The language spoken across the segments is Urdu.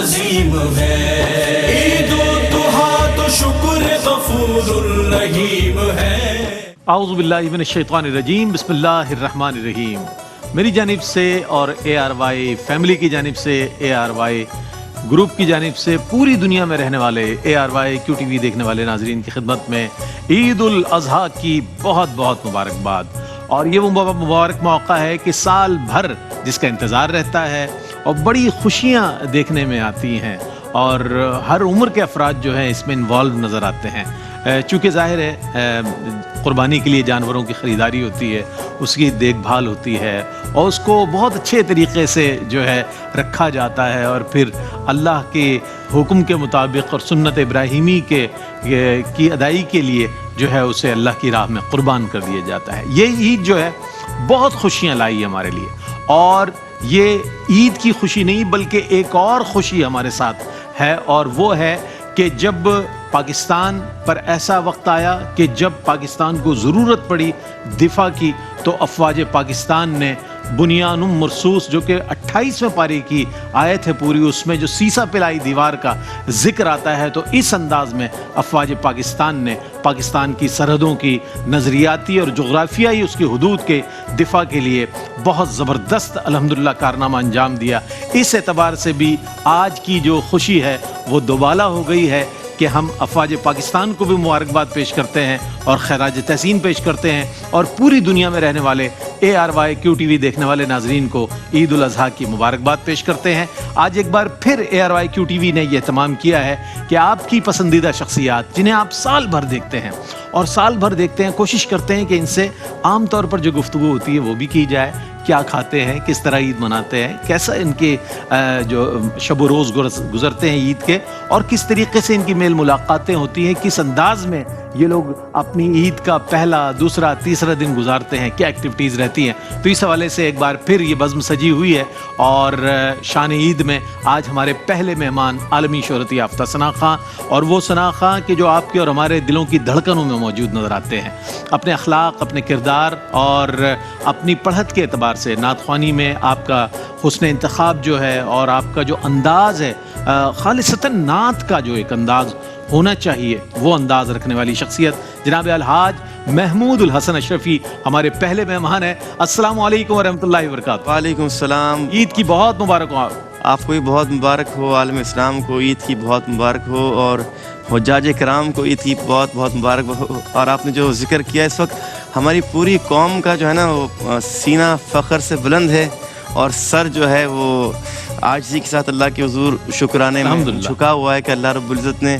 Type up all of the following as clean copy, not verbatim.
عظیم ہے، عید الضحیٰ تو شکر غفور الرحیم ہے۔ اعوذ باللہ من الشیطان الرجیم، بسم اللہ الرحمن الرحیم۔ میری جانب سے اور اے آر وائی فیملی کی جانب سے، اے آر وائی گروپ کی جانب سے پوری دنیا میں رہنے والے A R Y Q T V دیکھنے والے ناظرین کی خدمت میں عید الاضحیٰ کی بہت بہت مبارکباد۔ اور یہ وہ مبارک موقع ہے کہ سال بھر جس کا انتظار رہتا ہے اور بڑی خوشیاں دیکھنے میں آتی ہیں، اور ہر عمر کے افراد جو ہیں اس میں انوالو نظر آتے ہیں۔ چونکہ ظاہر ہے قربانی کے لیے جانوروں کی خریداری ہوتی ہے، اس کی دیکھ بھال ہوتی ہے، اور اس کو بہت اچھے طریقے سے جو ہے رکھا جاتا ہے، اور پھر اللہ کے حکم کے مطابق اور سنت ابراہیمی کی ادائیگی کے لیے جو ہے اسے اللہ کی راہ میں قربان کر دیا جاتا ہے۔ یہ عید جو ہے بہت خوشیاں لائی ہے ہمارے لیے، اور یہ عید کی خوشی نہیں بلکہ ایک اور خوشی ہمارے ساتھ ہے، اور وہ ہے کہ جب پاکستان پر ایسا وقت آیا کہ جب پاکستان کو ضرورت پڑی دفاع کی، تو افواج پاکستان نے بنیان مرصوص جو کہ 28ویں پارے کی آیت ہے پوری، اس میں جو سیسا پلائی دیوار کا ذکر آتا ہے، تو اس انداز میں افواج پاکستان نے پاکستان کی سرحدوں کی نظریاتی اور جغرافیائی اس کی حدود کے دفاع کے لیے بہت زبردست الحمدللہ کارنامہ انجام دیا۔ اس اعتبار سے بھی آج کی جو خوشی ہے وہ دوبالا ہو گئی ہے کہ ہم افواج پاکستان کو بھی مبارکباد پیش کرتے ہیں اور خراج تحسین پیش کرتے ہیں، اور پوری دنیا میں رہنے والے A R Y Q T V دیکھنے والے ناظرین کو عید الاضحیٰ کی مبارکباد پیش کرتے ہیں۔ آج ایک بار پھر A R Y Q T V نے یہ اہتمام کیا ہے کہ آپ کی پسندیدہ شخصیات جنہیں آپ سال بھر دیکھتے ہیں اور سال بھر دیکھتے ہیں، کوشش کرتے ہیں کہ ان سے عام طور پر جو گفتگو ہوتی ہے وہ بھی کی جائے، کیا کھاتے ہیں، کس طرح عید مناتے ہیں، کیسا ان کے جو شب و روز گزرتے ہیں عید کے، اور کس طریقے سے ان کی میل ملاقاتیں ہوتی ہیں، کس انداز میں یہ لوگ اپنی عید کا پہلا، دوسرا، تیسرا دن گزارتے ہیں، کیا ایکٹیویٹیز رہتی ہیں۔ تو اس حوالے سے ایک بار پھر یہ بزم سجی ہوئی ہے، اور شان عید میں آج ہمارے پہلے مہمان عالمی شہرت یافتہ ثنا خاں، اور وہ ثنا خاں کہ جو آپ کے اور ہمارے دلوں کی دھڑکنوں میں موجود نظر آتے ہیں، اپنے اخلاق، اپنے کردار اور اپنی پڑھت کے اعتبار سے نعت خوانی میں آپ کا حسن انتخاب جو ہے، اور آپ کا جو انداز ہے خالصتاً نعت کا جو ایک انداز ہونا چاہیے، وہ انداز رکھنے والی شخصیت جناب الحاج محمود الحسن اشرفی ہمارے پہلے مہمان ہیں۔ السلام علیکم ورحمۃ اللہ وبرکاتہ۔ وعلیکم السلام۔ عید کی بہت مبارک ہو آپ کو بھی بہت مبارک ہو، عالم اسلام کو عید کی بہت مبارک ہو، اور حجاج کرام کو عید کی بہت بہت مبارک ہو۔ اور آپ نے جو ذکر کیا، اس وقت ہماری پوری قوم کا جو ہے نا وہ سینہ فخر سے بلند ہے، اور سر جو ہے وہ عاجزی کے ساتھ اللہ کے حضور شکرانے میں جھکا ہوا ہے کہ اللہ رب العزت نے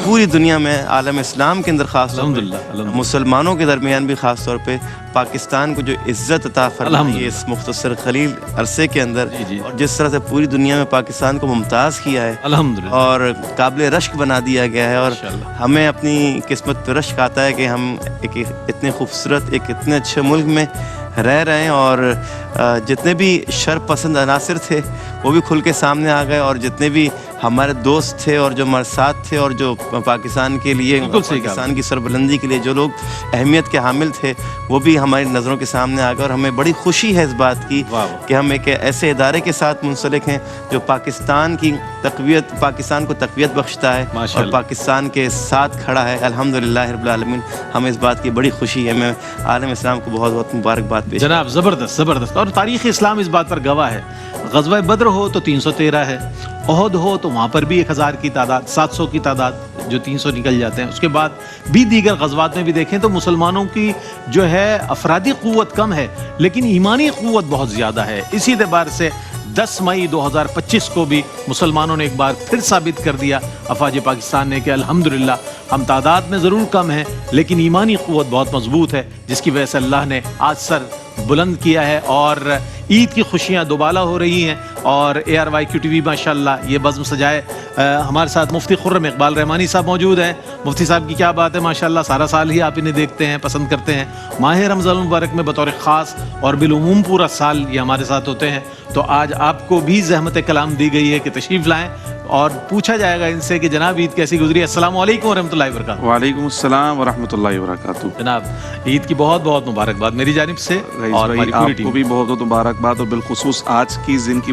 پوری دنیا میں عالم اسلام کے اندر خاص طور پہ مسلمانوں کے درمیان بھی خاص طور پہ پاکستان کو جو عزت عطا فرمائی ہے اس مختصر قلیل عرصے کے اندر، اور جس طرح سے پوری دنیا میں پاکستان کو ممتاز کیا ہے اور قابل رشک بنا دیا گیا ہے، اور ہمیں اپنی قسمت پہ رشک آتا ہے کہ ہم ایک اتنے خوبصورت، ایک اتنے اچھے ملک میں رہ رہے ہیں، اور جتنے بھی شر پسند عناصر تھے وہ بھی کھل کے سامنے آ گئے، اور جتنے بھی ہمارے دوست تھے اور جو ہمارے ساتھ تھے اور جو پاکستان کے لیے، پاکستان کی سربلندی کے لیے جو لوگ اہمیت کے حامل تھے، وہ بھی ہماری نظروں کے سامنے آ گئے، اور ہمیں بڑی خوشی ہے اس بات کی کہ ہم ایک ایسے ادارے کے ساتھ منسلک ہیں جو پاکستان کی تقویت، پاکستان کو تقویت بخشتا ہے اور پاکستان کے ساتھ کھڑا ہے۔ الحمدللہ رب العالمین، ہمیں اس بات کی بڑی خوشی ہے۔ میں عالم اسلام کو بہت بہت مبارکباد پیش جناب۔ زبردست زبردست، اور تاریخ اسلام اس بات پر گواہ ہے۔ غزوہ بدر ہو تو 313 ہے، احد ہو تو وہاں پر بھی 1000 کی تعداد، 700 کی تعداد جو 300 نکل جاتے ہیں، اس کے بعد بھی دیگر غزوات میں بھی دیکھیں تو مسلمانوں کی جو ہے افرادی قوت کم ہے لیکن ایمانی قوت بہت زیادہ ہے۔ اسی اعتبار سے 10 مئی 2025 کو بھی مسلمانوں نے ایک بار پھر ثابت کر دیا افواج پاکستان نے کہ الحمدللہ ہم تعداد میں ضرور کم ہیں لیکن ایمانی قوت بہت مضبوط ہے، جس کی وجہ سے اللہ نے آج سر بلند کیا ہے، اور عید کی خوشیاں دوبالا ہو رہی ہیں۔ اور A R Y Q T V ماشاءاللہ یہ بزم سجائے، ہمارے ساتھ مفتی خرم اقبال رحمانی صاحب موجود ہیں۔ مفتی صاحب کی کیا بات ہے، ماشاءاللہ سارا سال ہی آپ انہیں دیکھتے ہیں، پسند کرتے ہیں، ماہ رمضان المبارک میں بطور خاص اور بالعموم پورا سال یہ ہمارے ساتھ ہوتے ہیں۔ تو آج آپ کو بھی زحمت کلام دی گئی ہے کہ تشریف لائیں، اور پوچھا جائے گا ان سے کہ جناب عید کیسی گزری۔ السلام علیکم ورحمۃ اللہ وبرکاتہ۔ وعلیکم السلام ورحمۃ اللہ وبرکاتہ۔ جناب عید کی بہت بہت مبارکباد میری جانب سے، اور آپ کو بھی بہت بہت مبارکباد، اور بالخصوص آج کی دن کی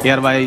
ARY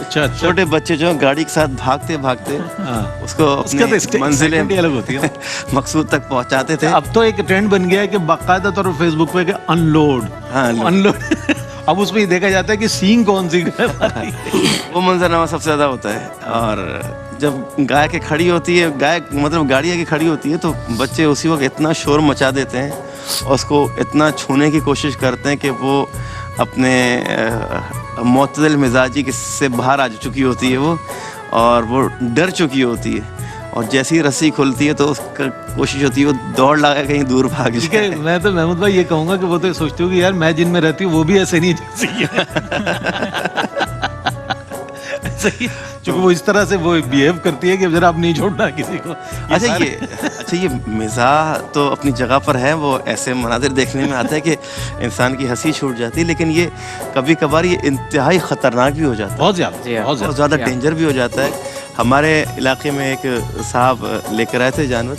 اچھا اچھا چھوٹے بچے جو ہیں گاڑی کے ساتھ بھاگتے بھاگتے اس کو اس کا اپنی تو منزل excitement ہی الگ ہوتی ہے. مقصود تک پہنچاتے تھے. اب تو ایک ٹرینڈ بن گیا ہے کہ باقاعدہ طور پر فیس بک پہ کہ ان لوڈ ہاں ان لوڈ. اب اس میں یہ دیکھا جاتا ہے کہ سینگ کون سی وہ منظرنامہ سب سے زیادہ ہوتا ہے. اور جب گائے کے کھڑی ہوتی ہے, گائے مطلب گاڑی آگے کھڑی ہوتی ہے, تو بچے اسی وقت اتنا شور مچا دیتے ہیں اور اس کو اتنا چھونے کی کوشش کرتے ہیں کہ وہ اپنے معتدل مزاجی سے باہر آ چکی ہوتی ہے وہ, اور وہ ڈر چکی ہوتی ہے, اور جیسی ہی رسی کھلتی ہے تو اس کا کوشش ہوتی ہے وہ دوڑ لگا کہیں دور بھاگ جائے. میں تو محمود بھائی یہ کہوں گا کہ وہ تو سوچتے ہو کہ یار میں جن میں رہتی ہوں وہ بھی ایسے نہیں جیسے چونکہ وہ اس طرح سے وہ بہیو کرتی ہے کہ ذرا اب نہیں چھوڑنا کسی کو. اچھا یہ مزاح تو اپنی جگہ پر ہے, وہ ایسے مناظر دیکھنے میں آتا ہے کہ انسان کی ہنسی چھوٹ جاتی ہے, لیکن یہ کبھی کبھار یہ انتہائی خطرناک بھی ہو جاتا ہے, بہت زیادہ ڈینجر بھی ہو جاتا ہے. ہمارے علاقے میں ایک صاحب لے کر آئے تھے جانور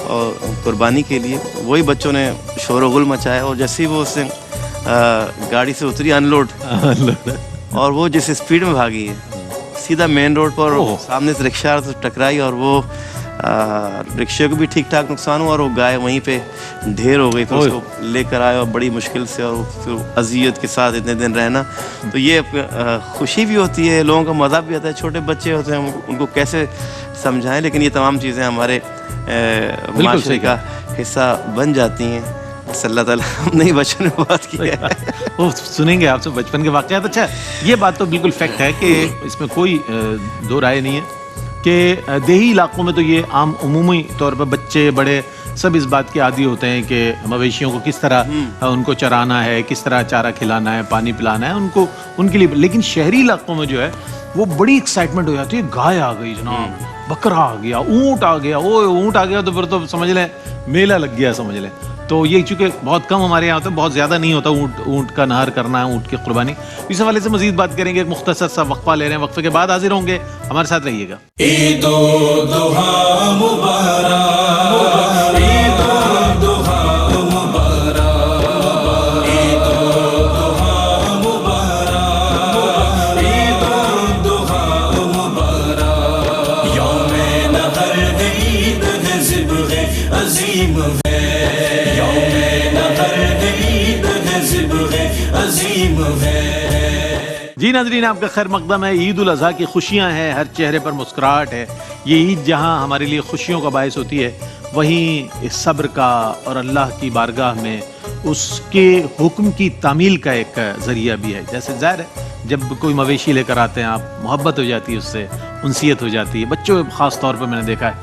اور قربانی کے لیے, وہی بچوں نے شور و غل مچایا, اور جیسے ہی وہ اس سے گاڑی سے اتری ان لوڈ, اور وہ جس اسپیڈ میں بھاگی ہے سیدھا مین روڈ پر, سامنے سے رکشہ ٹکرائی, اور وہ رکشے کو بھی ٹھیک ٹھاک نقصان ہوا, اور وہ گائے وہیں پہ ڈھیر ہو گئی. تو اس کو لے کر آئے اور بڑی مشکل سے, اور پھر اذیت کے ساتھ اتنے دن رہنا. تو یہ خوشی بھی ہوتی ہے, لوگوں کا مزہ بھی آتا ہے, چھوٹے بچے ہوتے ہیں ان کو کیسے سمجھائیں, لیکن یہ تمام چیزیں ہمارے معاشرے کا حصہ بن جاتی ہیں. صلی اللہ تعالیٰ ہم نے بچپن میں بات کی ہے, وہ سنیں گے آپ سے بچپن کے واقعات. اچھا یہ بات تو بالکل فیکٹ ہے کہ اس میں کوئی دو رائے نہیں ہے کہ دیہی علاقوں میں تو یہ عام عمومی طور پہ بچے بڑے سب اس بات کے عادی ہوتے ہیں کہ مویشیوں کو کس طرح ان کو چرانا ہے, کس طرح چارہ کھلانا ہے, پانی پلانا ہے ان کے لیے. لیکن شہری علاقوں میں جو ہے وہ بڑی ایکسائٹمنٹ ہو جاتی ہے, گائے آ گئی جناب, بکرا آ گیا, اونٹ آ گیا, اونٹ آ گیا تو پھر تو سمجھ لیں میلہ لگ گیا سمجھ لیں. تو یہ چونکہ بہت کم ہمارے یہاں ہوتا ہے, بہت زیادہ نہیں ہوتا اونٹ کا نہر کرنا ہے, اونٹ کی قربانی. اس حوالے سے مزید بات کریں گے, ایک مختصر سا وقفہ لے رہے ہیں, وقفے کے بعد حاضر ہوں گے, ہمارے ساتھ رہیے گا. عید الضحیٰ مبارک, عید الضحیٰ مبارک, عید الضحیٰ مبارک, عید الضحیٰ مبارک. یوم نحر ہے, عید ہے, ذبح عظیم ہے, یوم نحر ہے, عید ہے, ذبح عظیم ہے. جی ناظرین, آپ کا خیر مقدم ہے. عید الاضحیٰ کی خوشیاں ہیں, ہر چہرے پر مسکراہٹ ہے. یہ عید جہاں ہمارے لیے خوشیوں کا باعث ہوتی ہے, وہیں اس صبر کا اور اللہ کی بارگاہ میں اس کے حکم کی تعمیل کا ایک ذریعہ بھی ہے. جیسے ظاہر ہے جب کوئی مویشی لے کر آتے ہیں آپ, محبت ہو جاتی ہے, اس سے انسیت ہو جاتی ہے. بچوں خاص طور پہ میں نے دیکھا ہے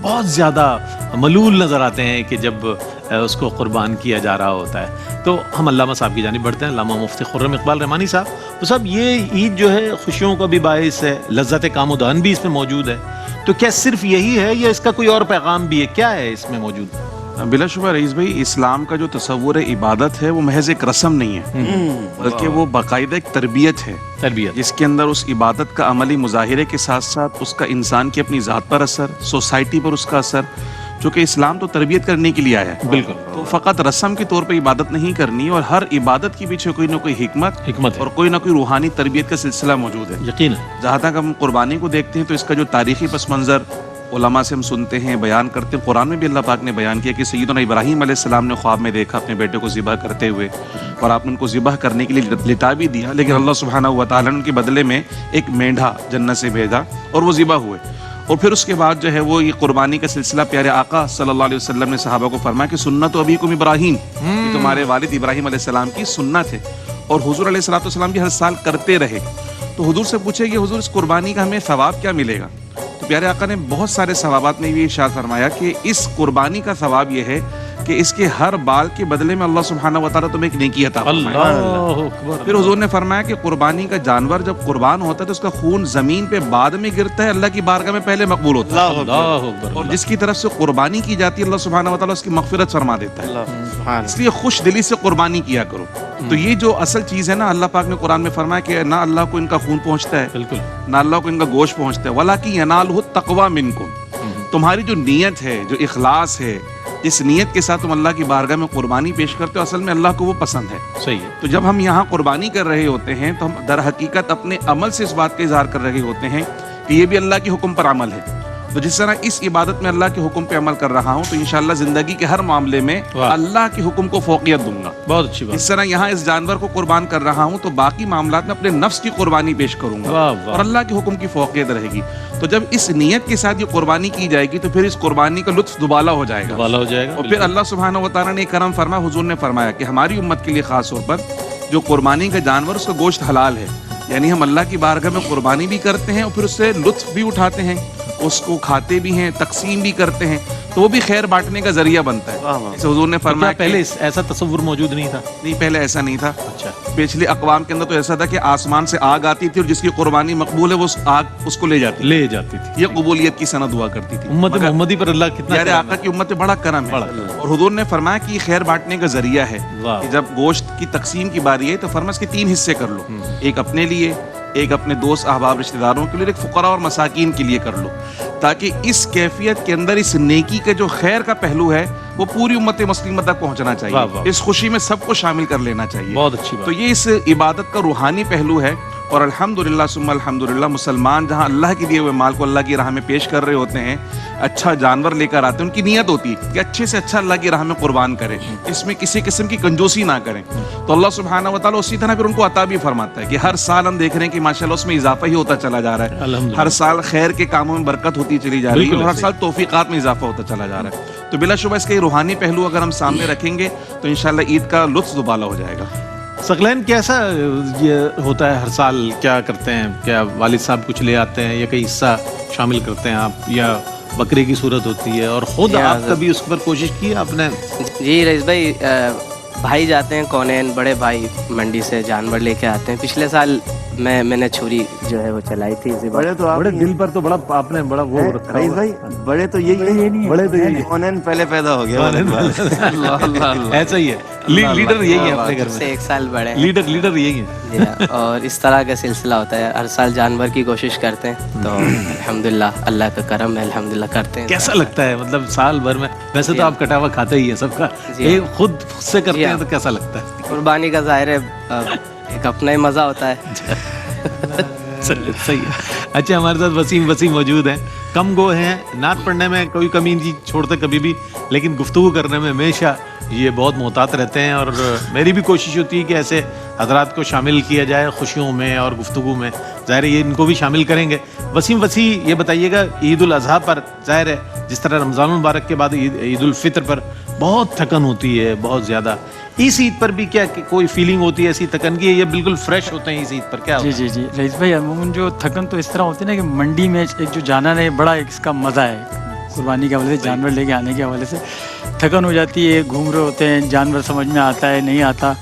بہت زیادہ ملول نظر آتے ہیں کہ جب اس کو قربان کیا جا رہا ہوتا ہے. تو ہم علامہ صاحب کی جانب بڑھتے ہیں, علامہ مفتی خرم اقبال رحمانی صاحب. تو صاحب یہ عید جو ہے خوشیوں کا بھی باعث ہے, لذت کام و دہن بھی اس میں موجود ہے. تو کیا صرف یہی ہے یا اس کا کوئی اور پیغام بھی ہے, کیا ہے اس میں موجود؟ بلا شبہ رئیس بھائی, اسلام کا جو تصور عبادت ہے وہ محض ایک رسم نہیں ہے, بلکہ وہ باقاعدہ ایک تربیت ہے, جس کے اندر اس عبادت کا عملی مظاہرے کے ساتھ ساتھ اس کا انسان کی اپنی ذات پر اثر, سوسائٹی پر اس کا اثر. چونکہ اسلام تو تربیت کرنے کے لیے آیا ہے, بالکل, تو فقط رسم کے طور پہ عبادت نہیں کرنی, اور ہر عبادت کے پیچھے کوئی نہ کوئی حکمت اور کوئی نہ کوئی روحانی تربیت کا سلسلہ موجود ہے. یقین. جہاں تک ہم قربانی کو دیکھتے ہیں تو اس کا جو تاریخی پس منظر علماء سے ہم سنتے ہیں, بیان کرتے ہیں. قرآن میں بھی اللہ پاک نے بیان کیا کہ سیدنا ابراہیم علیہ السلام نے خواب میں دیکھا اپنے بیٹے کو ذبح کرتے ہوئے, اور آپ نے ان کو ذبح کرنے کے لیے لٹا بھی دیا, لیکن اللہ سبحانہ و تعالیٰ نے ان کے بدلے میں ایک مینڈھا جنت سے بھیجا اور وہ ذبح ہوئے. اور پھر اس کے بعد جو ہے وہ یہ قربانی کا سلسلہ پیارے آقا صلی اللہ علیہ وسلم نے صحابہ کو فرمایا کہ سنت ابیکم ابراہیم, یہ تمہارے والد ابراہیم علیہ السلام کی سنت ہے, اور حضور علیہ السلام بھی ہر سال کرتے رہے. تو حضور سے پوچھے کہ حضور اس قربانی کا ہمیں ثواب کیا ملے گا؟ تو پیارے آقا نے بہت سارے ثوابات میں بھی ارشاد فرمایا کہ اس قربانی کا ثواب یہ ہے کہ اس کے ہر بال کے بدلے میں اللہ سبحانہ و تعالیٰ تمہیں ایک نیکی عطا فرمائے. پھر حضور نے فرمایا کہ قربانی کا جانور جب قربان ہوتا ہے تو اس کا خون زمین پہ بعد میں گرتا ہے, اللہ کی بارگاہ میں پہلے مقبول ہوتا ہے, اور جس کی طرف سے قربانی کی جاتی ہے اللہ سبحانہ و تعالیٰ اس کی مغفرت فرما دیتا ہے. اس لیے خوش دلی سے قربانی کیا کرو. تو یہ جو اصل چیز ہے نا, اللہ پاک نے قرآن میں فرمایا کہ نہ اللہ کو ان کا خون پہنچتا ہے, بالکل, نہ اللہ کو ان کا گوشت پہنچتا ہے, وَلَٰكِن يَنَالُهُ التَّقْوَىٰ مِنكُمْ, تمہاری جو نیت ہے, جو اخلاص ہے, جس نیت کے ساتھ تم اللہ کی بارگاہ میں قربانی پیش کرتے ہو اصل میں اللہ کو وہ پسند ہے. صحیح ہے. تو جب ہم یہاں قربانی کر رہے ہوتے ہیں تو ہم در حقیقت اپنے عمل سے اس بات کا اظہار کر رہے ہوتے ہیں کہ یہ بھی اللہ کے حکم پر عمل ہے. تو جس طرح اس عبادت میں اللہ کے حکم پہ عمل کر رہا ہوں تو انشاءاللہ زندگی کے ہر معاملے میں اللہ کے حکم کو فوقیت دوں گا. بہت اچھی بات. اس طرح یہاں اس جانور کو قربان کر رہا ہوں تو باقی معاملات میں اپنے نفس کی قربانی پیش کروں گا اور اللہ کے حکم کی فوقیت رہے گی. تو جب اس نیت کے ساتھ یہ قربانی کی جائے گی تو پھر اس قربانی کا لطف دوبالا ہو جائے گا. اور پھر اللہ سبحانہ و تعالیٰ نے کرم فرما, حضور نے فرمایا کہ ہماری امت کے لیے خاص طور پر جو قربانی کا جانور اس کا گوشت حلال ہے, یعنی ہم اللہ کی بارگاہ میں قربانی بھی کرتے ہیں اور پھر اس سے لطف بھی اٹھاتے ہیں, اس کو کھاتے بھی ہیں, تقسیم بھی کرتے ہیں, تو وہ بھی خیر بانٹنے کا ذریعہ بنتا ہے. جیسے حضور نے فرمایا پہلے ایسا تصور موجود نہیں تھا. نہیں, پہلے ایسا نہیں تھا. اچھا. پچھلے اقوام کے اندر تو ایسا تھا کہ آسمان سے آگ آتی تھی اور جس کی قربانی مقبول ہے وہ آگ اس کو لے جاتی تھی. یہ قبولیت کی سند ہوا کرتی تھی. امت محمدی پر اللہ کتنا پیارے آقا کی امت میں بڑا کرم ہے. اور حضور نے فرمایا کہ یہ خیر بانٹنے کا ذریعہ ہے کہ جب گوشت کی تقسیم کی باری ہے تو فرمایا اس کے 3 حصے کر لو, ایک اپنے لیے, ایک اپنے دوست احباب رشتہ داروں کے لیے, ایک فقراء اور مساکین کے لیے کر لو, تاکہ اس کیفیت کے اندر اس نیکی کے جو خیر کا پہلو ہے وہ پوری امت مسلمہ تک پہنچنا چاہیے. اس خوشی میں سب کو شامل کر لینا چاہیے. بہت اچھی بات. تو یہ اس عبادت کا روحانی پہلو ہے. اور الحمدللہ ثم الحمدللہ مسلمان جہاں اللہ کے دیے ہوئے مال کو اللہ کی راہ میں پیش کر رہے ہوتے ہیں, اچھا جانور لے کر آتے ہیں, ان کی نیت ہوتی ہے کہ اچھے سے اچھا اللہ کی راہ میں قربان کریں, اس میں کسی قسم کی کنجوسی نہ کریں. تو اللہ سبحانہ و تعالیٰ اسی طرح پھر ان کو عطا بھی فرماتا ہے کہ ہر سال ہم دیکھ رہے ہیں کہ ماشاءاللہ اس میں اضافہ ہی ہوتا چلا جا رہا ہے. ہر سال خیر کے کاموں میں برکت ہوتی چلی جا رہی ہے اور ہر سال توفیقات میں اضافہ ہوتا چلا جا رہا ہے. تو بلا شبہ اس کا یہ روحانی پہلو اگر ہم سامنے رکھیں گے تو انشاءاللہ عید کا لطف دوبالا ہو جائے گا. ثقلین کیسا یہ ہوتا ہے ہر سال, کیا کرتے ہیں, کیا والد صاحب کچھ لے آتے ہیں یا کوئی حصہ شامل کرتے ہیں آپ, یا بکرے کی صورت ہوتی ہے, اور خود آپ کبھی اس پر کوشش کی آپ نے؟ جی رئیس بھائی, بھائی جاتے ہیں کونین, بڑے بھائی منڈی سے جانور لے کے آتے ہیں. پچھلے سال میں نے چھری جو ہے وہ چلائی تھی. بڑے دل پر تو بڑا آپ نے بڑا وہ رکھا رئیس بھائی, بڑے تو یہی کونین پہلے پیدا ہو گیا. ایسا ہی ہے, لیڈر یہی ہے اپنے گھر میں, 1 سال بڑے لیڈر یہی ہے. اور اس طرح کا سلسلہ ہوتا ہے, ہر سال جانور کی کوشش کرتے ہیں. تو الحمدللہ اللہ کا کرم ہے, الحمدللہ کرتے ہیں. کیسا لگتا ہے مطلب سال بھر میں, ویسے تو آپ کٹا ہوا کھاتے ہی ہیں سب کا, خود سے کرتے ہیں تو کیسا لگتا ہے؟ قربانی کا ظاہر ہے ایک اپنا ہی مزہ ہوتا ہے. صحیح ہے. اچھا, ہمارے ساتھ وسیم موجود ہیں, کم گو ہیں, نعت پڑھنے میں کوئی کمی نہیں چھوڑتے کبھی بھی, لیکن گفتگو کرنے میں ہمیشہ یہ بہت محتاط رہتے ہیں. اور میری بھی کوشش ہوتی ہے کہ ایسے حضرات کو شامل کیا جائے خوشیوں میں اور گفتگو میں. ظاہر ہے یہ ان کو بھی شامل کریں گے. وسیم یہ بتائیے گا, عید الاضحیٰ پر ظاہر ہے جس طرح رمضان المبارک کے بعد عید الفطر پر بہت تھکن ہوتی ہے, بہت زیادہ, اس عید پر بھی کیا کوئی فیلنگ ہوتی ہے ایسی تھکن کی, یہ بالکل فریش ہوتے ہیں اس عید پر؟ کیا جی رئیس بھائی, عموماً جو تھکن تو اس طرح ہوتی ہے نا کہ منڈی میں ایک جو جانا ہے بڑا اس کا مزہ ہے, قربانی کے حوالے سے, جانور لے کے آنے کے حوالے سے تھکن ہو جاتی ہے. گھوم رہے ہوتے ہیں, جانور سمجھ میں آتا ہے نہیں آتا,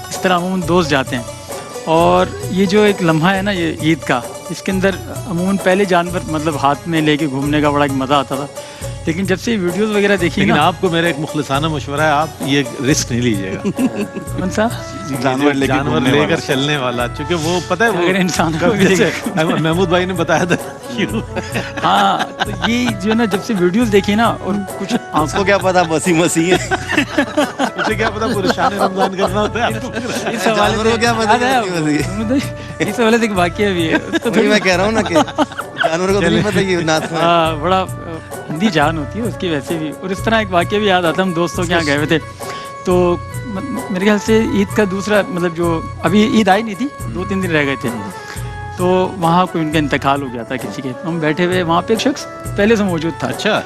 اس طرح عموماً دوست جاتے ہیں. اور یہ جو ایک لمحہ ہے نا یہ عید کا, اس کے اندر عموماً پہلے جانور مطلب ہاتھ میں لے کے گھومنے کا بڑا ایک مزہ آتا تھا, لیکن جب سے ویڈیوز وغیرہ دیکھی نا, آپ کو میرا ایک مخلصانہ مشورہ ہے, آپ یہ رسک نہیں لیجیے گا. کون سا؟ جانور لے کر چلنے والا, چونکہ وہ پتہ ہے اگر انسان کو محمود بھائی نے بتایا تھا. ہاں, تو یہ جو نا جب سے ویڈیوز دیکھی نا, اور کچھ آپ کو کیا پتا وسیم مسیح ہے, مجھے کیا پتا پورے شان رمضان کرنا ہوتا ہے. اس حوالے سے اس حوالے سے ایک واقعہ بھی ہے, میں کہہ رہا ہوں نا کہ جانور کو نہیں پتا یہ نعت میں بڑا ہندی جان ہوتی ہے اس کی ویسے بھی. اور اس طرح ایک واقعہ بھی یاد آتا, ہم دوستوں کے یہاں گئے ہوئے تھے, تو میرے خیال سے عید کا دوسرا مطلب جو ابھی عید آئی نہیں تھی, 2-3 دن رہ گئے تھے, تو وہاں کوئی ان کا انتقال ہو گیا تھا کسی کے. ہم بیٹھے ہوئے, وہاں پہ ایک شخص پہلے سے موجود تھا. اچھا,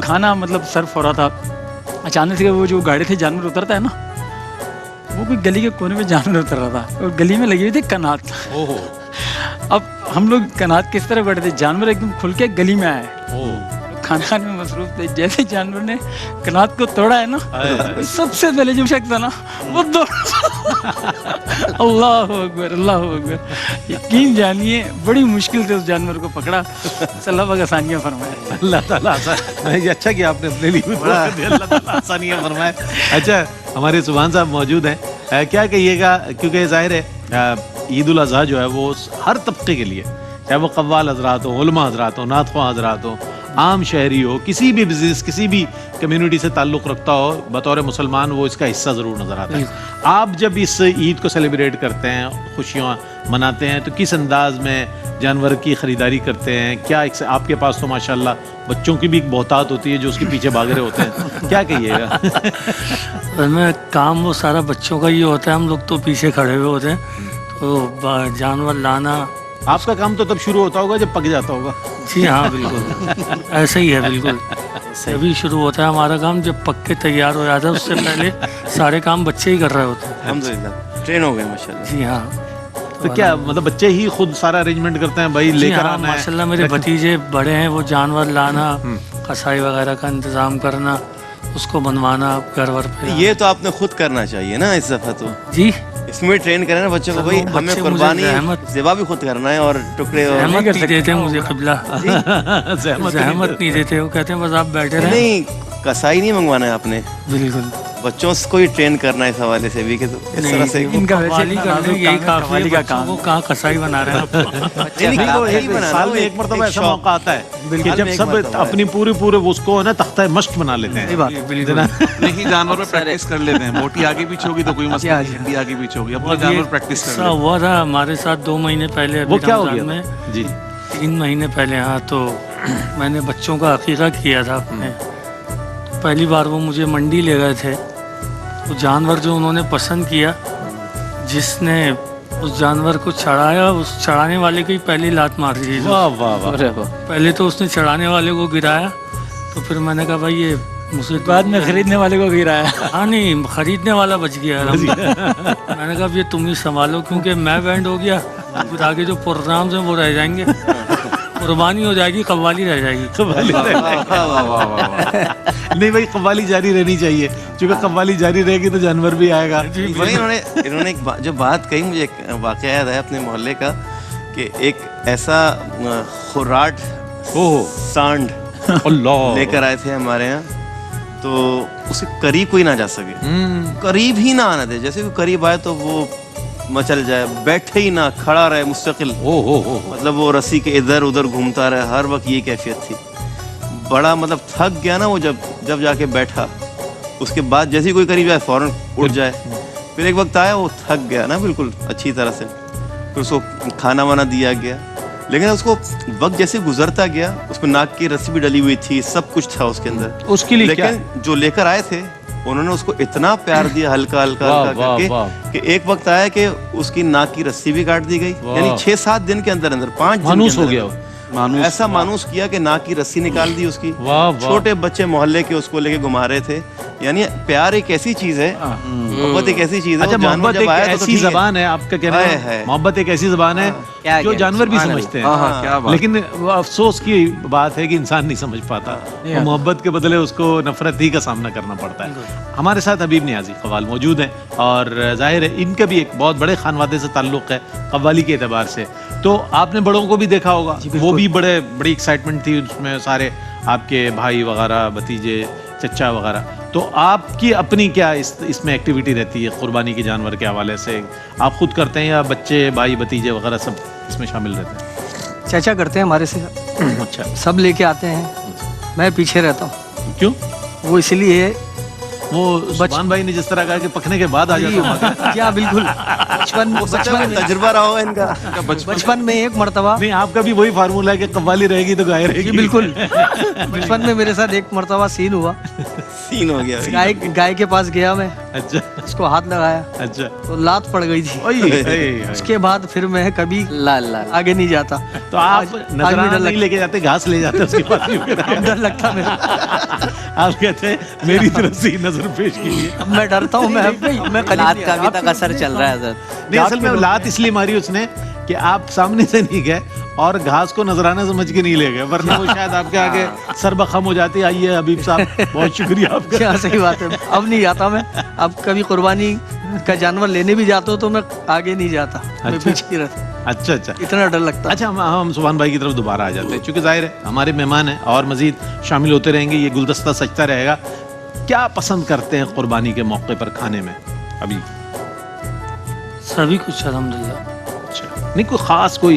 کھانا مطلب سرو ہو رہا تھا, اچانک سے وہ جو گاڑی تھے جانور اترتا ہے نا, وہ کوئی گلی کے کونے میں جانور اتر رہا تھا, اور گلی میں لگی ہوئی تھی کنات. اب ہم لوگ کنات کس طرح بیٹھے تھے, جانور ایک دم کھل کے گلی میں آئے, کھانا کھانے میں مصروف تھے. جیسے جانور نے کنات کو توڑا ہے نا, سب سے پہلے جو شخص تھا نا وہ اللہ اکبر, اللہ اکبر. یقین جانیے بڑی مشکل سے اس جانور کو پکڑا. اللہ پاک آسانیاں فرمائے. اللہ تعالیٰ اچھا کہ آپ نے اپنے لیے اللہ تعالیٰ آسانیاں فرمائے. اچھا, ہمارے سبحان صاحب موجود ہیں, کیا کہیے گا, کیونکہ ظاہر ہے عید الاضحیٰ جو ہے وہ ہر طبقے کے لیے, چاہے وہ قوال حضرات ہوں, علماء حضرات ہوں, نعت خواں حضرات ہوں, عام شہری ہو, کسی بھی بزنس, کسی بھی کمیونٹی سے تعلق رکھتا ہو, بطور مسلمان وہ اس کا حصہ ضرور نظر آتا ہے. آپ جب اس عید کو سیلیبریٹ کرتے ہیں, خوشیاں مناتے ہیں, تو کس انداز میں جانور کی خریداری کرتے ہیں؟ کیا آپ کے پاس تو ماشاءاللہ بچوں کی بھی ایک بہتات ہوتی ہے جو اس کے پیچھے بھاگ رہے ہوتے ہیں, کیا کہیے گا؟ میں کام وہ سارا بچوں کا ہی ہوتا ہے, ہم لوگ تو پیچھے کھڑے ہوئے ہوتے ہیں. تو جانور لانا آپ کا کام تو تب شروع ہوتا ہوگا جب پک جاتا ہوگا. جی ہاں بالکل ایسا ہی ہے, بالکل ابھی شروع ہوتا ہے ہمارا کام جب پک کے تیار ہو جاتا ہے, اس سے پہلے سارے کام بچے ہی کر رہے ہوتے ہیں. الحمدللہ ٹرین ہو گئے ماشاءاللہ. جی ہاں. تو کیا مطلب بچے ہی خود سارا ارینجمنٹ کرتے ہیں بھائی لے کر آنا ہے؟ ماشاء اللہ میرے بھتیجے بڑے ہیں, وہ جانور لانا, کسائی وغیرہ کا انتظام کرنا, اس کو بنوانا گھر ور پہ. یہ تو آپ نے خود کرنا چاہیے نا اس دفعہ تو. جی اس میں ٹرین کرنا بچوں کو, بھائی ہمیں قربانی ذبح بھی خود کرنا ہے اور ٹکڑے. زحمت نہیں دیتے مجھے قبلہ, زحمت نہیں دیتے, وہ کہتے ہیں بس آپ بیٹھے رہیں. نہیں کسائی نہیں منگوانا ہے آپ نے, بالکل بچوں کو ہی ٹرین کرنا ہے اس حوالے سے بھی کہ تو اس طرح سے ان کا قوالی کرنے یہی کافی ہے, بچوں کو کہاں کسائی بنا رہے ہیں. سال میں ایک مرتبہ ایسا موقع آتا ہے کہ جب سب اپنی پورے اس کو نا تختہ مشق بنا لیتے ہیں. نہیں جانور میں پریکٹس کر لیتے ہیں, موٹی آگے پیچھے ہوگی تو کوئی مسئلہ نہیں, ہڈی آگے پیچھے ہوگی, اپنا جانور پریکٹس کر لیتے ہیں. ہوا تھا ہمارے ساتھ 2 مہینے پہلے. وہ کیا ہو گیا جی؟ 3 مہینے پہلے. ہاں تو میں نے بچوں کا عقیقہ کیا تھا اپنے. پہلی بار وہ مجھے منڈی لے گئے تھے. وہ جانور جو انہوں نے پسند کیا, جس نے اس جانور کو چڑھایا, اس چڑھانے والے کو ہی پہلی لات مار دی. واہ واہ واہ. پہلے تو اس نے چڑھانے والے کو گرایا, تو پھر میں نے کہا بھائی یہ مجھے بعد میں خریدنے والے کو گرایا. ہاں نہیں, خریدنے والا بچ گیا. میں نے کہا اب یہ تم ہی سنبھالو, کیونکہ میں بینڈ ہو گیا, پھر آگے جو پروگرامز ہیں وہ رہ جائیں گے. قربانی ہو جائے گی, قوالی رہ جائے گی. نہیں بھائی, قوالی جاری رہنی چاہیے, چونکہ قوالی جاری رہے گی تو جانور بھی آئے گا. انہوں نے جو بات کہی, مجھے ایک واقعہ یاد ہے اپنے محلے کا, کہ ایک ایسا خوراٹ سانڈ لے کر آئے تھے ہمارے یہاں, تو اسے قریب کوئی نہ جا سکے, قریب ہی نہ آنا دے. جیسے کوئی قریب آئے تو وہ مچل جائے, بیٹھے ہی نہ, کھڑا رہے مستقل. مطلب وہ رسی کے ادھر ادھر گھومتا رہے, ہر وقت یہ کیفیت تھی. بڑا مطلب تھک گیا نا وہ, جب جا کے بیٹھا. اس کے بعد جیسے کوئی قریب جائے فوراً اٹھ جائے. پھر ایک وقت آیا وہ تھک گیا نا بالکل اچھی طرح سے, پھر اس کو کھانا وانا دیا گیا. لیکن اس کو وقت جیسے گزرتا گیا, اس میں ناک کی رسی بھی ڈلی ہوئی تھی, سب کچھ تھا اس کے اندر. اس کے لیے لیکن جو لے کر آئے تھے انہوں نے اس کو اتنا پیار دیا ہلکا ہلکا کر کے, کہ ایک وقت آیا کہ اس کی ناک کی رسی بھی کاٹ دی گئی. یعنی 6-7 دن کے اندر 5 دن مانوس ہو گیا, ایسا مانوس کیا کہ ناک کی رسی نکال دی اس کی. چھوٹے بچے محلے کے اس کو لے کے گھما رہے تھے. یعنی پیار ایک ایسی چیز ہے, محبت ایک ایسی چیز ہے. اچھا, محبت ایک ایسی زبان ہے, آپ کا کہنا ہے محبت ایک ایسی زبان ہے جو جانور بھی سمجھتے ہیں, لیکن افسوس کی بات ہے کہ انسان نہیں سمجھ پاتا. محبت کے بدلے اس کو نفرت ہی کا سامنا کرنا پڑتا ہے. ہمارے ساتھ حبیب نیازی قوال موجود ہیں, اور ظاہر ہے ان کا بھی ایک بہت بڑے خانوادے سے تعلق ہے قوالی کے اعتبار سے. تو آپ نے بڑوں کو بھی دیکھا ہوگا, وہ بھی بڑی ایکسائٹمنٹ تھی اس میں, سارے آپ کے بھائی وغیرہ, بھتیجے, چچا وغیرہ. تو آپ کی اپنی کیا اس میں ایکٹیویٹی رہتی ہے قربانی کے جانور کے حوالے سے؟ آپ خود کرتے ہیں یا بچے, بھائی, بھتیجے وغیرہ سب اس میں شامل رہتے ہیں؟ چاچا کرتے ہیں ہمارے سے, اچھا, سب لے کے آتے ہیں, میں پیچھے رہتا ہوں. کیوں؟ وہ اس لیے وہ سبحان بھائی نے جس طرح کہا کہ پکنے کے بعد آ جاتا ہوں. کیا بالکل بچپن تجربہ رہا ہو ان کا. بچپن میں ایک مرتبہ, نہیں آپ کا بھی وہی فارمولا ہے کہ قوالی رہے گی تو گائے رہے گی. بالکل. بچپن میں میرے ساتھ ایک مرتبہ سین ہوا, سین ہو گیا. گائے کے پاس گیا میں, اچھا, اس کو ہاتھ لگایا, اچھا, تو لات پڑ گئی تھی. اس کے بعد پھر میں کبھی آگے نہیں جاتا. تو آپ نظرانہ نہیں لے کے جاتے, گھاس لے جاتے اس کے پاس, ڈر لگتا میرا. آپ کہتے ہیں میری طرف سے نظر پیش کیجیے. میں ڈرتا ہوں, میں لات کا ابھی تک اثر چل رہا ہے حضرت. نہیں, اصل میں لات اس لیے ماری اس نے کہ آپ سامنے سے نہیں گئے اور گھاس کو نذرانہ سمجھ کے نہیں لے گئے, ورنہ وہ شاید آپ کے آگے سر بخم ہو جاتی. آئیے حبیب صاحب, بہت شکریہ آپ کا. صحیح بات ہے, اب نہیں جاتا میں. اب کبھی قربانی کا جانور لینے بھی جاتا ہوں تو میں آگے نہیں جاتا, میں پیچھے ہی رہتا. اچھا اچھا, اتنا ڈر لگتا. اچھا, ہم سبحان بھائی کی طرف دوبارہ آ جاتے ہیں, چونکہ ظاہر ہے ہمارے مہمان ہیں اور مزید شامل ہوتے رہیں گے, یہ گلدستہ سجتا رہے گا. کیا پسند کرتے ہیں قربانی کے موقع پر کھانے میں ابھی؟ سبھی کچھ الحمدللہ. اچھا, نہیں کوئی خاص کوئی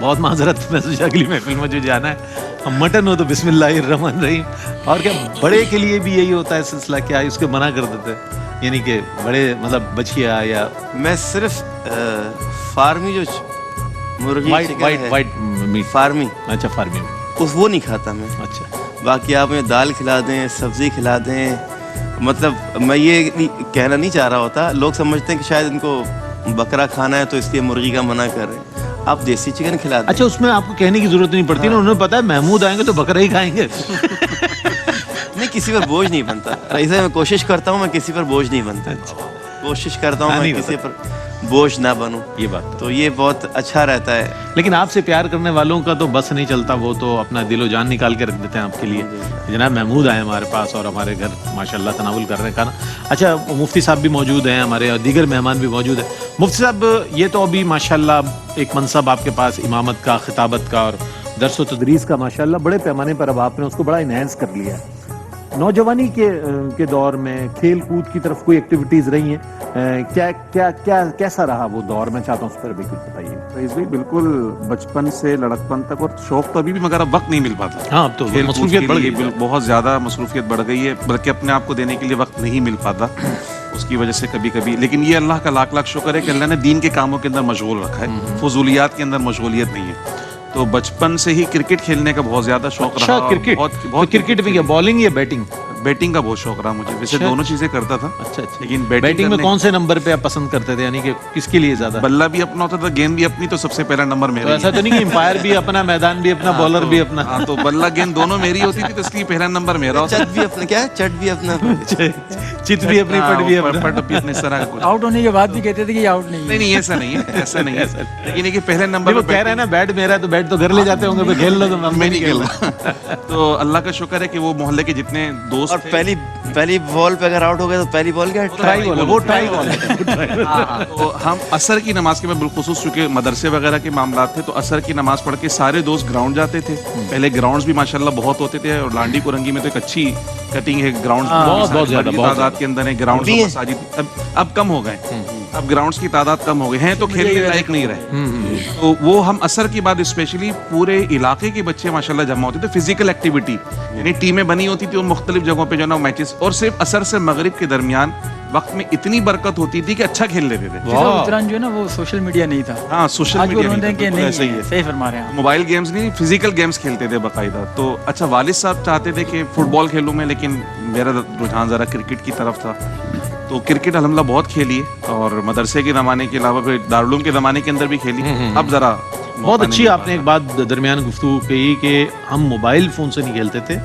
بہت معذرت میں سوچا اگلی محفل میں جو جانا ہے، مٹن ہو تو بسم اللہ الرحمن الرحیم. اور کیا بڑے کے لیے بھی یہی ہوتا ہے سلسلہ، کیا اس کے منع کر دیتے ہیں؟ یعنی کہ بڑے مطلب بچیا یا میں صرف فارمی جو مرغی وائٹ میٹ. فارمی اچھا فارمی. وہ نہیں کھاتا میں. اچھا باقی آپ مجھے دال کھلا دیں، سبزی کھلا دیں، مطلب میں یہ کہنا نہیں چاہ رہا ہوتا. لوگ سمجھتے ہیں کہ شاید ان کو بکرا کھانا ہے تو اس لیے مرغی کا منع کر رہے ہیں. آپ دیسی چکن کھلا دیں. اچھا اس میں آپ کو کہنے کی ضرورت نہیں پڑتی نا، انہیں پتا ہے محمود آئیں گے تو بکرا ہی کھائیں گے. نہیں، کسی پر بوجھ نہیں بنتا. ایسے میں کوشش کرتا ہوں، میں کسی پر بوجھ نہیں بنتا. کوشش کرتا ہوں میں کسی پر بوجھ نہ بنوں. یہ بات تو یہ بہت اچھا رہتا ہے. لیکن آپ سے پیار کرنے والوں کا تو بس نہیں چلتا، وہ تو اپنا دل و جان نکال کے رکھ دیتے ہیں آپ کے لیے. جناب محمود آئے ہمارے پاس اور ہمارے گھر ماشاءاللہ تناول کر رہے ہیں کھانا. اچھا مفتی صاحب بھی موجود ہیں ہمارے اور دیگر مہمان بھی موجود ہیں. مفتی صاحب یہ تو ابھی ماشاءاللہ ایک منصب آپ کے پاس امامت کا، خطابت کا اور درس و تدریس کا ماشاءاللہ بڑے پیمانے پر اب آپ نے اس کو بڑا انہینس کر لیا ہے. نوجوانی کے دور میں کھیل کود کی طرف کوئی ایکٹیویٹیز رہی ہیں؟ کیسا رہا وہ دور؟ میں چاہتا ہوں اس پر بھی کچھ بتائیے. فیض بھائی بالکل بچپن سے لڑکپن تک، اور شوق تو ابھی بھی، مگر اب وقت نہیں مل پاتا. ہاں اب تو کھیل کود مصروفیت کے بڑھ لیے گئی. بہت زیادہ مصروفیت بڑھ گئی ہے، بلکہ اپنے آپ کو دینے کے لیے وقت نہیں مل پاتا اس کی وجہ سے کبھی کبھی. لیکن یہ اللہ کا لاکھ لاکھ شکر ہے کہ اللہ نے دین کے کاموں کے اندر مشغول رکھا ہے، فضولیات کے اندر مشغولیت نہیں ہے. تو بچپن سے ہی کرکٹ کھیلنے کا بہت زیادہ شوق رہا. اچھا کرکٹ، بہت کرکٹ میں کیا بالنگ یا بیٹنگ؟ بیٹنگ کا بہت شوق رہا مجھے. ویسے دونوں چیزیں کرتا تھا. اچھا اچھا. لیکن بیٹنگ میں کون سے نمبر پہ آپ پسند کرتے تھے؟ یعنی کہ کس کے لیے زیادہ؟ بلہ بھی اپنا ہوتا تھا، گیند بھی اپنی، تو سب سے پہلا نمبر میرا. ایسا تو نہیں کہ امپائر بھی اپنا، میدان بھی اپنا، بالر بھی اپنا؟ ہاں تو بلہ گیند دونوں میری ہوتی تھی، تو اس لیے پہلا نمبر میرا ہوتا. چٹ بھی اپنا، کیا چٹ بھی اپنا، چت بھی اپنی، پٹ بھی اپنا. پٹ بھی اپنے، اس طرح کا کچھ. آؤٹ ہونے کے بعد بھی کہتے تھے کہ آؤٹ نہیں ہے. نہیں ایسا نہیں ہے، ایسا نہیں ہے. لیکن یہ کہ پہلے نمبر وہ کہہ رہے ہیں نا بیٹ میرا ہے تو بیٹ تو گھر لے جاتے ہوں گے، کھیل لو. تو میں نہیں کھیل رہا. تو اللہ کا شکر ہے کہ وہ محلے کے جتنے دوست، اور پہلی بال پہ اگر آؤٹ ہو گئے تو پہلی بال کیا ٹرائی بال ہے، وہ ٹرائی بال ہے. تو ہم عصر کی نماز کے میں بالخصوص چونکہ مدرسے وغیرہ کے معاملات تھے، تو عصر کی نماز پڑھ کے سارے دوست گراؤنڈ جاتے تھے. پہلے گراؤنڈز بھی ماشاءاللہ بہت ہوتے تھے، اور لانڈی کو رنگی میں تو ایک اچھی کٹنگ ہے گراؤنڈ، بہت زیادہ تعداد کے اندر ہے گراؤنڈ. مساجد اب کم ہو گئے، اب گراؤنڈز کی تعداد کم ہو گئے ہیں، تو کھیلنے لائق نہیں رہے. تو وہ ہم عصر کے بعد اسپیشلی پورے علاقے کے بچے ماشاءاللہ جمع ہوتے تھے. فزیکل ایکٹیویٹی یعنی ٹیمیں بنی ہوتی تھی، وہ مختلف جگہوں پہ جو ہے نا میچز، اور صرف عصر سے مغرب کے درمیان وقت میں اتنی برکت ہوتی تھی کہ اچھا کھیل لیتے تھے. اتران جو ہے نا وہ سوشل میڈیا نہیں تھا. ہاں سوشل میڈیا صحیح فرما رہے ہیں. موبائل گیمز نہیں، فزیکل گیمز کھیلتے تھے باقاعدہ. تو اچھا والد صاحب چاہتے تھے کہ فٹ بال کھیلوں میں، لیکن میرا رجحان ذرا کرکٹ کی طرف تھا. تو کرکٹ الحمدللہ بہت کھیلی ہے، اور مدرسے کے زمانے کے علاوہ پھر دارالعلوم کے زمانے کے اندر بھی کھیلی. اب ذرا بہت اچھی آپ نے ایک بات درمیان گفتگو کہی کہ ہم موبائل فون سے نہیں کھیلتے تھے،